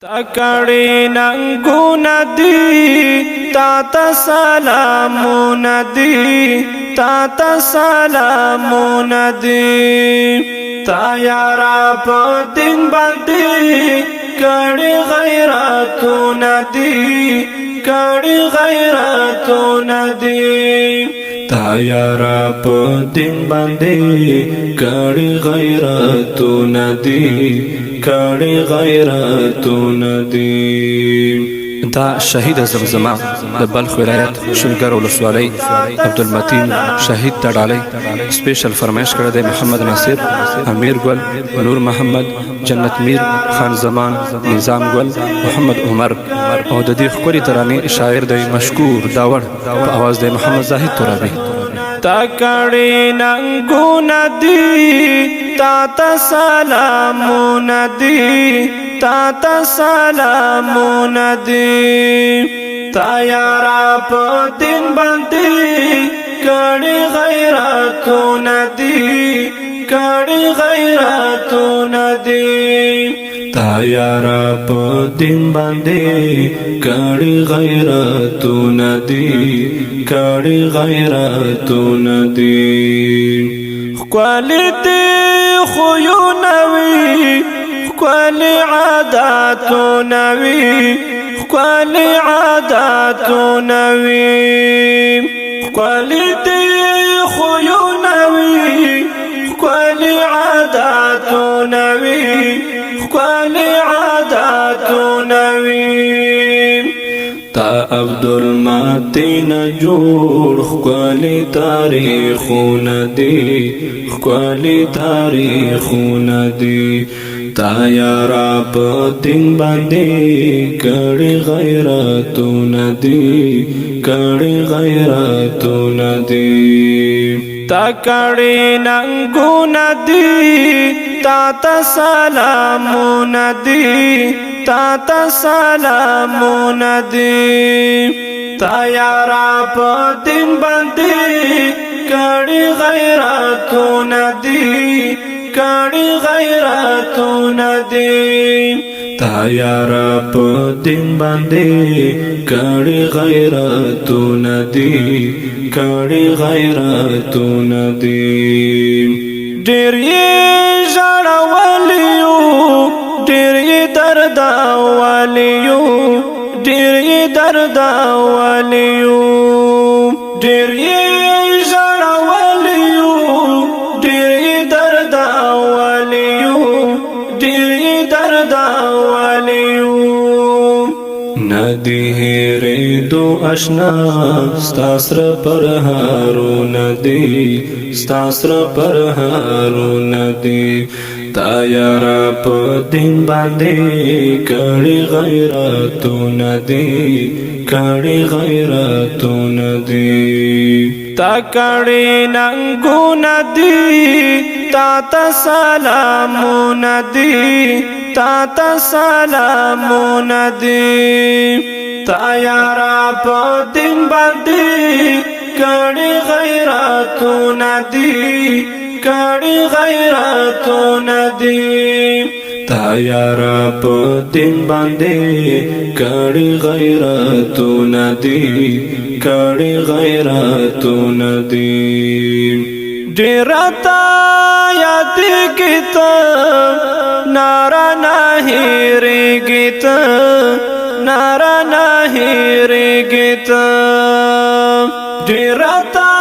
تکڑی ننگونا دی تا تا سلامونا دی تا تا سلامونا دی تا یارا پا دین باندی کڑی غیراتونا دی کڑی غیراتونا دی تا یارا پا دین باندی کڑی غیراتونا دی کڑی غیراتونا دی دا شهید زمزمه د بلخ ولایت شلګر ولسوالۍ عبدالمتین شهید تړالی سپیشل فرمایش کړی دی محمد ناصر امیر ګل نور محمد جنت میر خان زمان نظام ګل محمد عمر او د دې ښکلي ترانې شاعر دی مشکور داوړ په اواز دی محمد زاهد ترابي تکڑی ننگونا دی تا تا سلامونا دی تا تا سلامونا دی تا یارا پا دین باندی کڑی غیراتونا دی کڑی غیراتونا دی تا یارا پا دین باندی کڑی غیراتونا دی کڑی غیراتونا دی خوالیتی خویونوی خوالی عاداتونوی خوالی عاداتونوی خوالیتی خویونوی خوالی عاداتونوی خوالی عاداتونوی تا عبدالمتین جوړ خوالی تاریخونه دی خوالی تاریخونه دی تا یارا پا دین باندی کڑی غیراتونا دی کڑی غیراتونا دی تا کڑی ننگونا دی تا تا سلامونا دی تا تا سلامونا دی تا یارا پا دین باندی کڑی غیراتونا دی کڑی غیراتونا دی تا یارا پا دین باندی کڑی غیراتونا دی کڑی غیراتونا دی ډیر یې ژړولیو ډیر یې دردولیو ډیر یې دردولیو ډیر یې ژړولیو ډیر یې دردولیو ډیر یې دردولیو ندی هیریدو اشنا ستاسر پر هارونه دی ستاسر پر هارونه دی تا یارا پا دین باندی کڑی غیراتونا دی کڑی غیراتونا دی تا کڑی ننگونا دی تا تا سلامونا دی تا تا سلامونا دی تا یارا پا دین باندی کڑی غیراتونا دی کڑی غیراتونا دی تا یارا پا دین باندی کڑی غیراتونا دی کڑی غیراتونا دی ډیرتا یادی گیتا نارا ناہیری گیتا نارا ناہیری گیتا ډیرتا